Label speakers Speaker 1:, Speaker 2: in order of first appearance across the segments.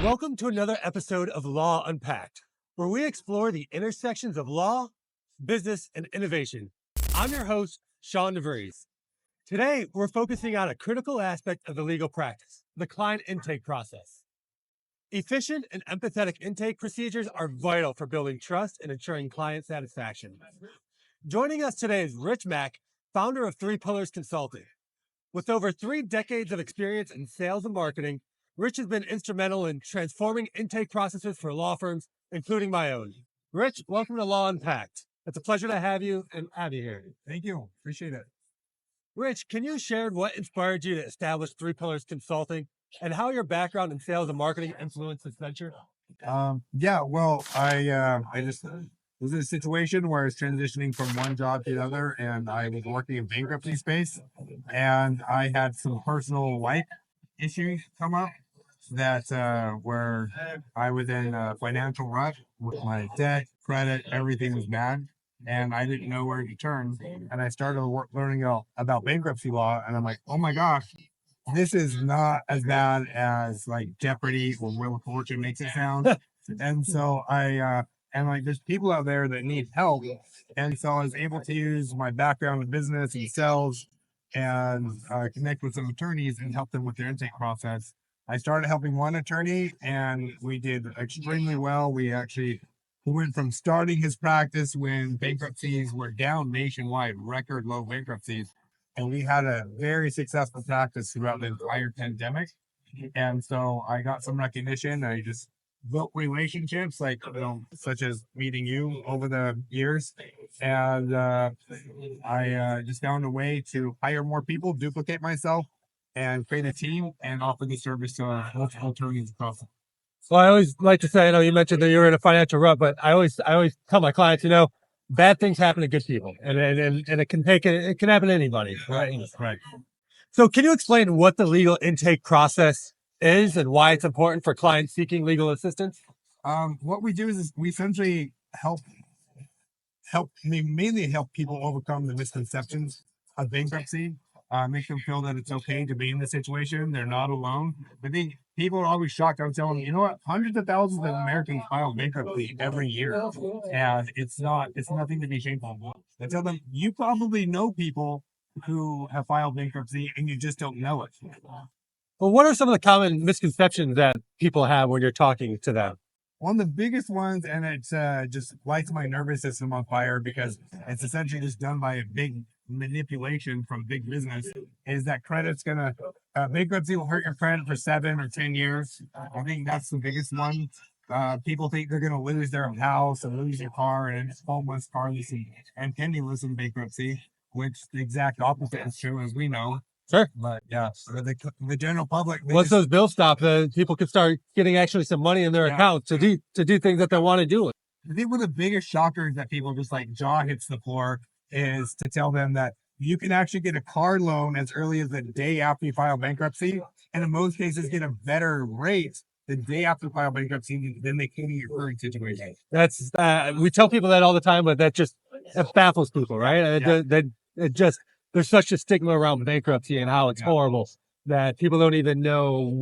Speaker 1: Welcome to another episode of Law Unpacked, where we explore the intersections of law, business, and innovation. I'm your host, Sean DeVries. Today, we're focusing on a critical aspect of the legal practice, the client intake process. Efficient and empathetic intake procedures are vital for building trust and ensuring client satisfaction. Joining us today is Rich Mack, founder of Three Pillars Consulting. With over 3 decades of experience in sales and marketing, Rich has been instrumental in transforming intake processes for law firms, including my own. Rich, welcome to Law Unpacked. It's a pleasure to have you here.
Speaker 2: Thank you. Appreciate it.
Speaker 1: Rich, can you share what inspired you to establish Three Pillars Consulting and how your background in sales and marketing influenced this venture?
Speaker 2: I just was in a situation where I was transitioning from one job to another, and I was working in bankruptcy space, and I had some personal life issues come up that where I was in a financial rut with my debt, credit, everything was bad, and I didn't know where to turn. And I started learning about bankruptcy law, and I'm like, oh my gosh, this is not as bad as like Jeopardy or Wheel of Fortune makes it sound. And so and like there's people out there that need help. And so I was able to use my background in business and sales and connect with some attorneys and help them with their intake process. I started helping one attorney and we did extremely well. We went from starting his practice when bankruptcies were down nationwide, record low bankruptcies. And we had a very successful practice throughout the entire pandemic. And so I got some recognition. I just built relationships, like, such as meeting you over the years. And I just found a way to hire more people, duplicate myself, and create a team and offer the service to multiple attorneys across.
Speaker 1: Well, I always like to say, I know you mentioned that you were in a financial rut, but I always tell my clients, bad things happen to good people, and it can happen to anybody, right?
Speaker 2: Right.
Speaker 1: So, can you explain what the legal intake process is and why it's important for clients seeking legal assistance?
Speaker 2: What we do is we essentially mainly help people overcome the misconceptions of bankruptcy, make them feel that it's okay to be in this situation. They're not alone. I think people are always shocked. I'm telling you, hundreds of thousands of Americans file bankruptcy every year. And it's nothing to be shameful about. I tell them, you probably know people who have filed bankruptcy and you just don't know it.
Speaker 1: Well, what are some of the common misconceptions that people have when you're talking to them?
Speaker 2: One of the biggest ones, and it's just lights my nervous system on fire because it's essentially just done by a big manipulation from big business, is that bankruptcy will hurt your credit for 7 or 10 years. I think that's the biggest one. People think they're going to lose their house and lose their car, and it's homeless, carless, and penniless in bankruptcy, which the exact opposite is true, as we know.
Speaker 1: Sure.
Speaker 2: But yeah, for the general public,
Speaker 1: Once those bills stop, people can start getting actually some money in their account to do things that they want to do.
Speaker 2: I think one of the biggest shockers that people just like jaw hits the floor is to tell them that you can actually get a car loan as early as the day after you file bankruptcy, and in most cases get a better rate the day after you file bankruptcy than they can in your current situation.
Speaker 1: That's we tell people that all the time, but it baffles people, right? There's such a stigma around bankruptcy and how it's horrible that people don't even know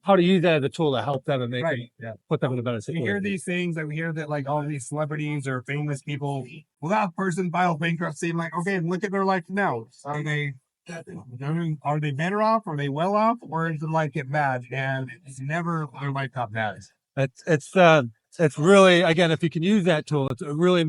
Speaker 1: how to use that as a tool to help them and put them in a better situation.
Speaker 2: We hear these things, and we hear that like all these celebrities or famous people, well, that person filed bankruptcy. I'm like, okay, look at their life now. Are they better off? Are they well off? Or is it like it bad? And it's never their life got bad.
Speaker 1: It's really, again, if you can use that tool, it really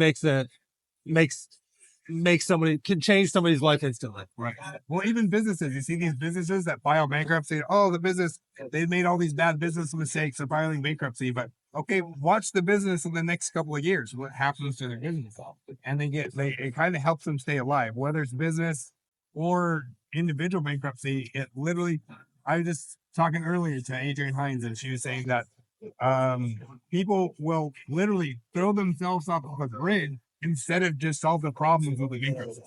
Speaker 1: can change somebody's life instantly.
Speaker 2: Right. Well, even businesses, you see these businesses that file bankruptcy. Oh, the business, they made all these bad business mistakes of filing bankruptcy. But okay, watch the business in the next couple of years. What happens to their business? And it kind of helps them stay alive, whether it's business or individual bankruptcy. It literally, I was just talking earlier to Adrienne Hines, and she was saying that people will literally throw themselves off of a bridge instead of just solve the problems with the bankruptcy.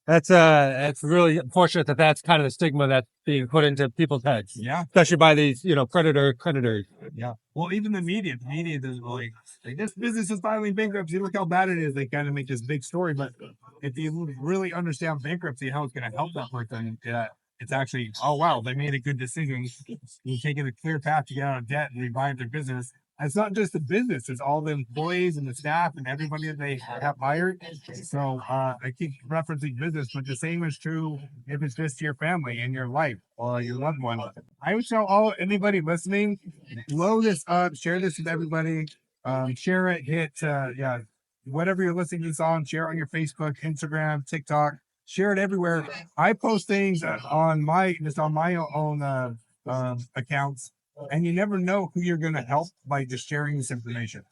Speaker 1: It's really unfortunate that that's kind of the stigma that's being put into people's heads.
Speaker 2: Yeah.
Speaker 1: Especially by these, creditors.
Speaker 2: Yeah. Well, even the media does like this business is filing bankruptcy. Look how bad it is. They kind of make this big story, but if you really understand bankruptcy, how it's going to help that person, it's actually, oh wow, they made a good decision. You're taking a clear path to get out of debt and revive their business. And it's not just the business; it's all the employees and the staff and everybody that they have hired. So I keep referencing business, but the same is true if it's just your family and your life or your loved one. I would tell anybody listening, blow this up, share this with everybody, share it, hit whatever you're listening to this on, share it on your Facebook, Instagram, TikTok, share it everywhere. I post things on my own accounts, and you never know who you're going to help by just sharing this information.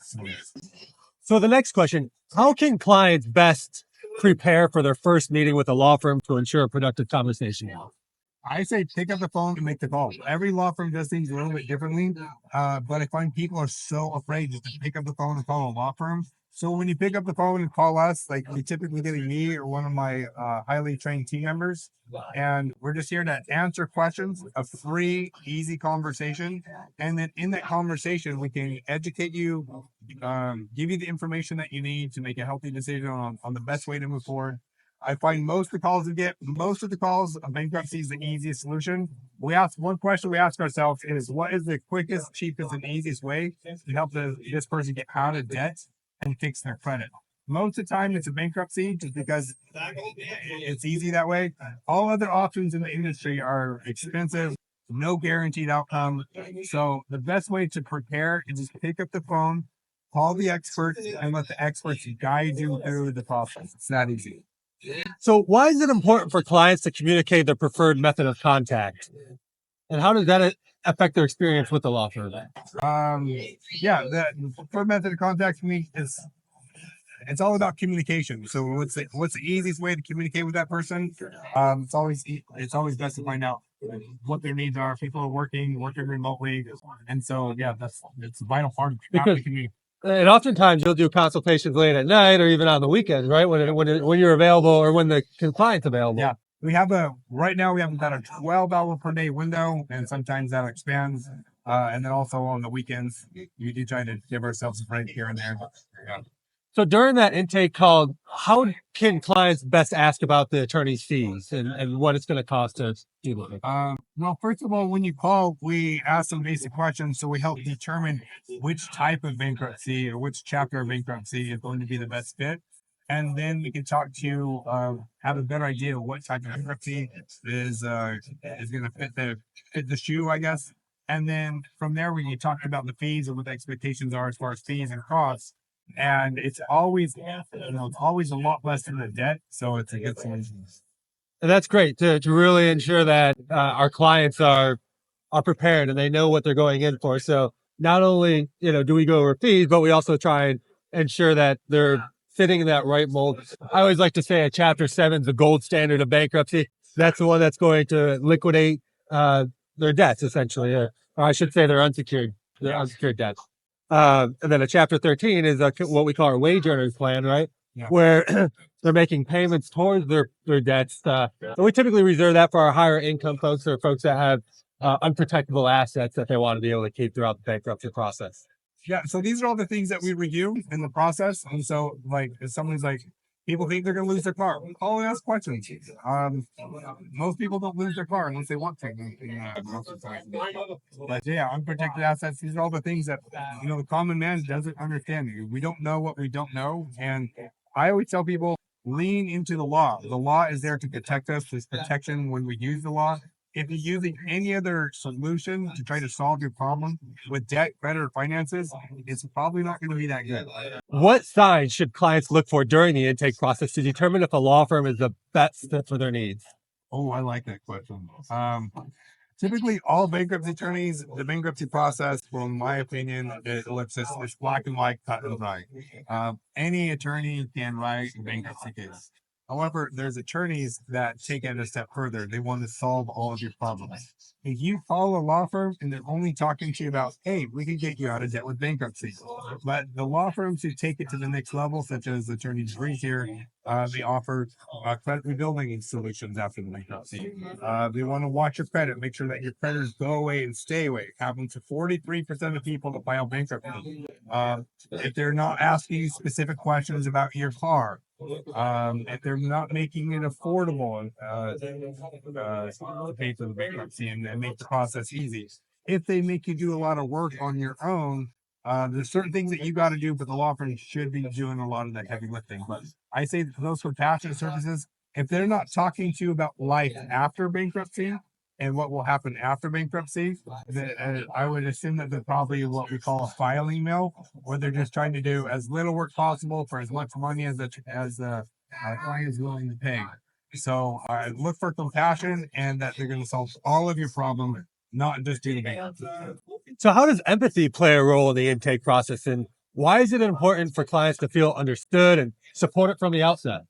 Speaker 1: So the next question, how can clients best prepare for their first meeting with a law firm to ensure a productive conversation?
Speaker 2: I say pick up the phone and make the call. Every law firm does things a little bit differently, but I find people are so afraid just to pick up the phone and call a law firm. So when you pick up the phone and call us, like you typically getting me or one of my highly trained team members, and we're just here to answer questions, a free, easy conversation, and then in that conversation we can educate you, give you the information that you need to make a healthy decision on the best way to move forward. I find most of the calls we get, most of the calls, bankruptcy is the easiest solution. One question we ask ourselves is, what is the quickest, cheapest, and easiest way to help this person get out of debt and fix their credit? Most of the time, it's a bankruptcy just because it's easy that way. All other options in the industry are expensive, no guaranteed outcome. So the best way to prepare is just pick up the phone, call the experts, and let the experts guide you through the process. It's that easy.
Speaker 1: So why is it important for clients to communicate their preferred method of contact? And how does that affect their experience with the law firm?
Speaker 2: The preferred method of contact for me is it's all about communication. So what's the easiest way to communicate with that person? It's always best to find out what their needs are. People are working remotely, and so it's a vital part of
Speaker 1: Because
Speaker 2: the community.
Speaker 1: and oftentimes you'll do consultations late at night or even on the weekends, right? When you're available or when the client's available.
Speaker 2: Yeah. Right now we have about a 12-hour per day window, and sometimes that expands. And then also on the weekends, we do try to give ourselves a break here and there. Yeah.
Speaker 1: So during that intake call, how can clients best ask about the attorney's fees and what it's going to cost to do it?
Speaker 2: Well, first of all, when you call, we ask some basic questions. So we help determine which type of bankruptcy or which chapter of bankruptcy is going to be the best fit. And then we can talk to you, have a better idea of what type of bankruptcy is going to fit the shoe, I guess. And then from there, we can talk about the fees and what the expectations are as far as fees and costs. And it's always a lot less than the debt. So it's a good solution.
Speaker 1: And that's great to really ensure that our clients are prepared and they know what they're going in for. So not only, do we go over fees, but we also try and ensure that they're fitting in that right mold. I always like to say a chapter 7 is the gold standard of bankruptcy. That's the one that's going to liquidate their debts, essentially. Or I should say their unsecured debts. And then a chapter 13 is what we call our wage earners plan, right? Yeah. Where they're making payments towards their debts. So we typically reserve that for our higher income folks or folks that have unprotectable assets that they want to be able to keep throughout the bankruptcy process.
Speaker 2: Yeah, so these are all the things that we review in the process. And so, like, if somebody's like, people think they're going to lose their car, call and ask questions. Most people don't lose their car unless they want to. But yeah, unprotected assets, these are all the things that, the common man doesn't understand. We don't know what we don't know. And I always tell people, lean into the law. The law is there to protect us. There's protection when we use the law. If you're using any other solution to try to solve your problem with debt, credit, or finances, it's probably not going to be that good.
Speaker 1: What signs should clients look for during the intake process to determine if a law firm is the best fit for their needs?
Speaker 2: Oh, I like that question. Typically, all bankruptcy attorneys, the bankruptcy process, from my opinion, it's black and white, cut and dry. Any attorney can write a bankruptcy case. However, there's attorneys that take it a step further. They want to solve all of your problems. If you call a law firm and they're only talking to you about, hey, we can get you out of debt with bankruptcy. But the law firms who take it to the next level, such as Attorney DeVries here, they offer credit rebuilding solutions after the bankruptcy. They want to watch your credit, make sure that your creditors go away and stay away. Happens to 43% of people that file bankruptcy. If they're not asking you specific questions about your car, if they're not making it affordable to pay for the bankruptcy and make the process easy. If they make you do a lot of work on your own, there's certain things that you got to do, but the law firm should be doing a lot of that heavy lifting. But I say that those compassionate services, if they're not talking to you about life after bankruptcy and what will happen after bankruptcy, then I would assume that they're probably what we call a filing mill, where they're just trying to do as little work possible for as much money as the client is willing to pay. So look for compassion and that they're going to solve all of your problems, not just do the bankruptcy.
Speaker 1: So, how does empathy play a role in the intake process, and why is it important for clients to feel understood and supported from the outset?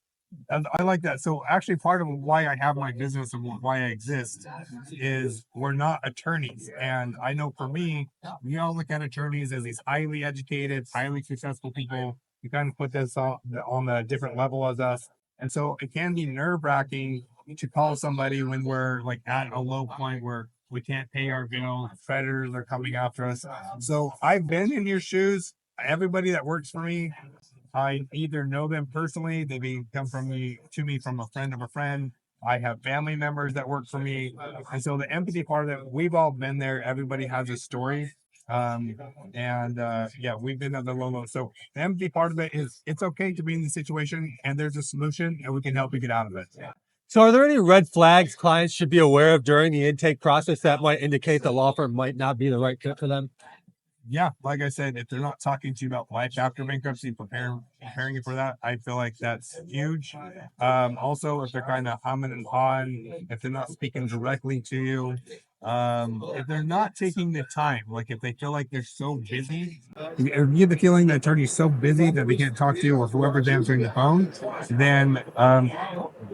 Speaker 2: And I like that. So actually part of why I have my business and why I exist is we're not attorneys. And I know for me, we all look at attorneys as these highly educated, highly successful people. We kind of put this on a different level as us. And so it can be nerve wracking to call somebody when we're like at a low point where we can't pay our bills, creditors are coming after us. So I've been in your shoes. Everybody that works for me, I either know them personally, they come from me to me from a friend of a friend. I have family members that work for me. And so the empathy part of it, we've all been there. Everybody has a story. Yeah, we've been at the low low. So the empathy part of it is it's okay to be in the situation and there's a solution and we can help you get out of it.
Speaker 1: So, are there any red flags clients should be aware of during the intake process that might indicate the law firm might not be the right fit for them?
Speaker 2: Yeah, like I said, if they're not talking to you about life after bankruptcy, preparing you for that, I feel like that's huge. Also, if they're kind of humming and hawing, if they're not speaking directly to you, if they're not taking the time, like if they feel like they're so busy, if you get the feeling that attorney's so busy that they can't talk to you or whoever's answering the phone, then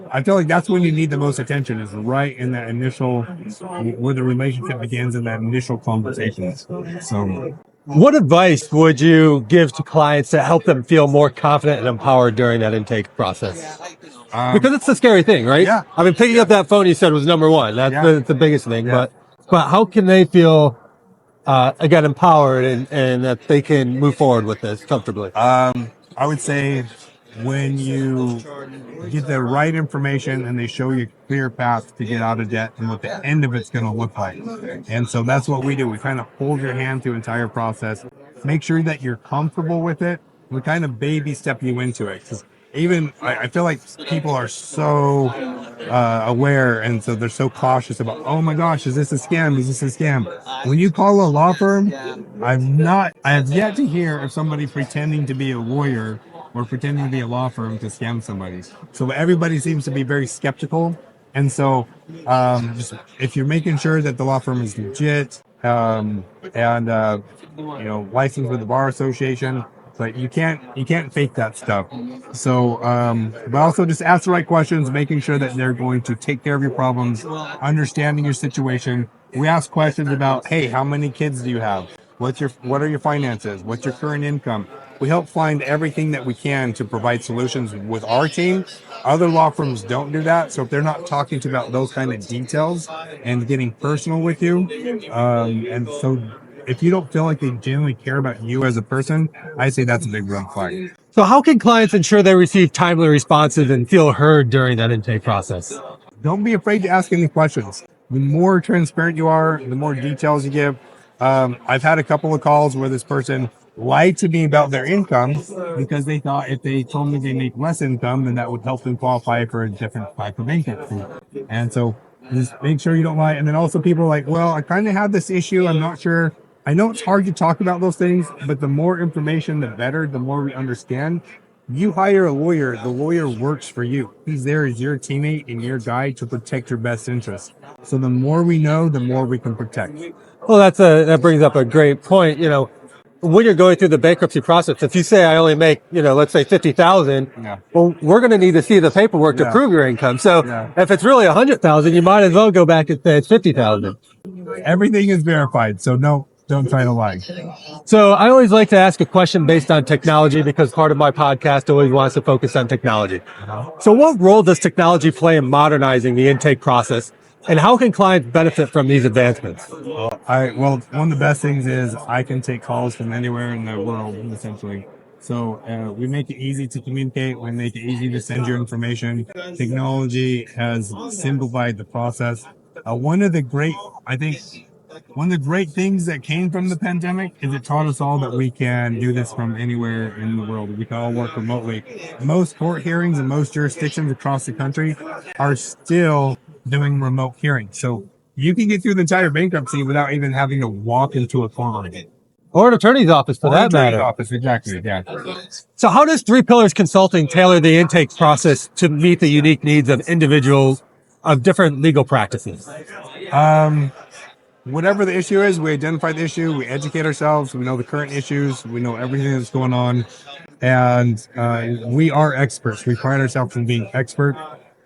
Speaker 2: I feel like that's when you need the most attention is right in that initial, where the relationship begins in that initial conversation. So
Speaker 1: What advice would you give to clients to help them feel more confident and empowered during that intake process? Because it's a scary thing, right?
Speaker 2: yeah,
Speaker 1: I mean, picking up that phone you said was number one. That's
Speaker 2: Yeah.
Speaker 1: the biggest thing.
Speaker 2: Yeah.
Speaker 1: But how can they feel again empowered and that they can move forward with this comfortably?
Speaker 2: I would say when you get the right information and they show you a clear path to get out of debt and what the end of it's going to look like. And so that's what we do. We kind of hold your hand through the entire process, make sure that you're comfortable with it. We kind of baby step you into it. 'Cause even I feel like people are so aware and so they're so cautious about, oh my gosh, is this a scam? Is this a scam? When you call a law firm, I have yet to hear of somebody pretending to be a lawyer or pretending to be a law firm to scam somebody. So everybody seems to be very skeptical. And so just if you're making sure that the law firm is legit and licensed with the bar association, but you can't fake that stuff. So but also just ask the right questions, making sure that they're going to take care of your problems, understanding your situation. We ask questions about, hey, how many kids do you have? What are your finances? What's your current income? We help find everything that we can to provide solutions with our team. Other law firms don't do that. So if they're not talking to you about those kind of details and getting personal with you, and so if you don't feel like they genuinely care about you as a person, I say that's a big red flag.
Speaker 1: So, how can clients ensure they receive timely responses and feel heard during that intake process?
Speaker 2: Don't be afraid to ask any questions. The more transparent you are, the more details you give. I've had a couple of calls where this person lied to me about their income because they thought if they told me they make less income, then that would help them qualify for a different type of income. And so just make sure you don't lie. And then also people are like, well, I kind of have this issue. I'm not sure. I know it's hard to talk about those things, but the more information, the better, the more we understand. You hire a lawyer, the lawyer works for you. He's there as your teammate and your guide to protect your best interest. So the more we know, the more we can protect.
Speaker 1: Well, that brings up a great point. When you're going through the bankruptcy process, if you say I only make, let's say 50,000,
Speaker 2: Yeah.
Speaker 1: well, we're going to need to see the paperwork to
Speaker 2: Yeah.
Speaker 1: prove your income. So
Speaker 2: Yeah.
Speaker 1: if it's really 100,000, you might as well go back and say it's 50,000.
Speaker 2: Everything is verified. So no, don't try to lie.
Speaker 1: So I always like to ask a question based on technology because part of my podcast always wants to focus on technology. So what role does technology play in modernizing the intake process, and how can clients benefit from these advancements?
Speaker 2: Well, one of the best things is I can take calls from anywhere in the world, essentially. So we make it easy to communicate. We make it easy to send your information. Technology has simplified the process. One of the great, I think, one of the great things that came from the pandemic is it taught us all that we can do this from anywhere in the world. We can all work remotely. Most court hearings in most jurisdictions across the country are still doing remote hearings. So you can get through the entire bankruptcy without even having to walk into a courtroom.
Speaker 1: Or an attorney's office for that matter.
Speaker 2: Office, exactly. Yeah.
Speaker 1: So how does Three Pillars Consulting tailor the intake process to meet the unique needs of individuals of different legal practices?
Speaker 2: Whatever the issue is, we identify the issue, we educate ourselves, we know the current issues, we know everything that's going on, and we are experts. We pride ourselves in being expert.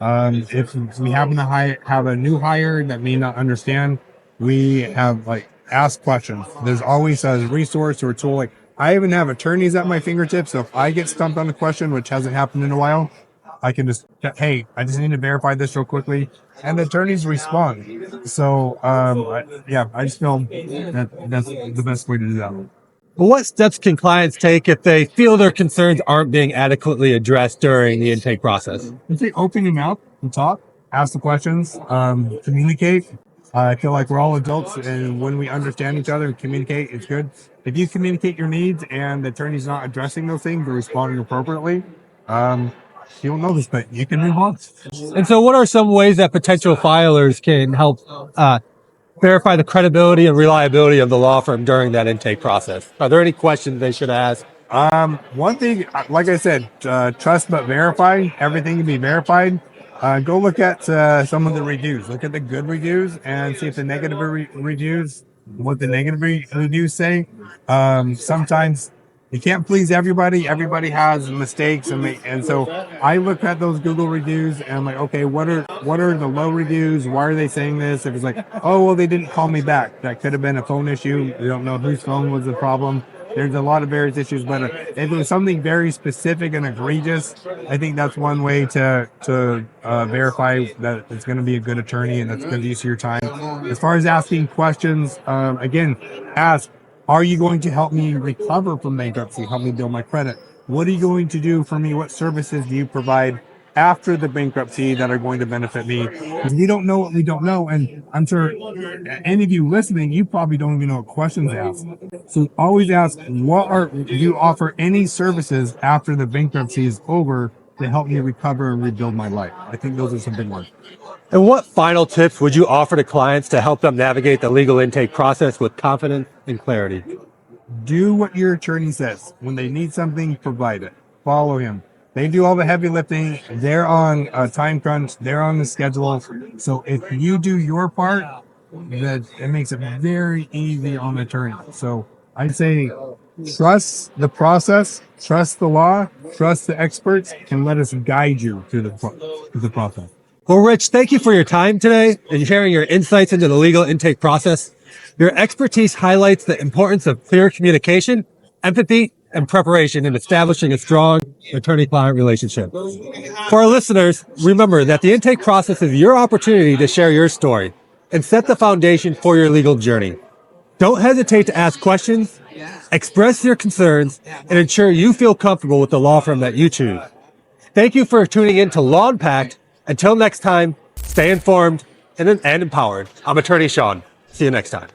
Speaker 2: If we happen to have a new hire that may not understand, we have ask questions. There's always a resource or a tool. Like I even have attorneys at my fingertips, so if I get stumped on a question, which hasn't happened in a while, I can just, hey, I just need to verify this real quickly. And the attorneys respond. So, I just feel that's the best way to do that.
Speaker 1: Well, what steps can clients take if they feel their concerns aren't being adequately addressed during the intake process?
Speaker 2: If they open your mouth and talk, ask the questions, communicate. I feel like we're all adults, and when we understand each other and communicate, it's good. If you communicate your needs and the attorney's not addressing those things or responding appropriately, you don't know this, but you can move on.
Speaker 1: And so what are some ways that potential filers can help verify the credibility and reliability of the law firm during that intake process? Are there any questions they should ask?
Speaker 2: One thing, like I said, trust but verify. Everything can be verified. Go look at some of the reviews. Look at the good reviews and see if the negative reviews, what the negative reviews say. Sometimes you can't please everybody. Everybody has mistakes, and so I look at those Google reviews and I'm like, okay, what are the low reviews? Why are they saying this? If it's like, oh well, they didn't call me back, that could have been a phone issue. We don't know whose phone was the problem. There's a lot of various issues, but if it was something very specific and egregious, I think that's one way to verify that it's going to be a good attorney and that's good use of your time. As far as asking questions, again, ask, are you going to help me recover from bankruptcy? Help me build my credit? What are you going to do for me? What services do you provide after the bankruptcy that are going to benefit me? Because we don't know what we don't know. And I'm sure any of you listening, you probably don't even know what questions to ask. So always ask, do you offer any services after the bankruptcy is over to help me recover and rebuild my life? I think those are some big ones.
Speaker 1: And what final tips would you offer to clients to help them navigate the legal intake process with confidence and clarity?
Speaker 2: Do what your attorney says. When they need something, provide it. Follow him. They do all the heavy lifting. They're on a time crunch. They're on the schedule. So if you do your part, that it makes it very easy on the attorney. So I'd say trust the process, trust the law, trust the experts, and let us guide you through the process.
Speaker 1: Well, Rich, thank you for your time today and sharing your insights into the legal intake process. Your expertise highlights the importance of clear communication, empathy, and preparation in establishing a strong attorney-client relationship. For our listeners, remember that the intake process is your opportunity to share your story and set the foundation for your legal journey. Don't hesitate to ask questions, express your concerns, and ensure you feel comfortable with the law firm that you choose. Thank you for tuning in to Law Unpacked. Until next time, stay informed and empowered. I'm Attorney Sean. See you next time.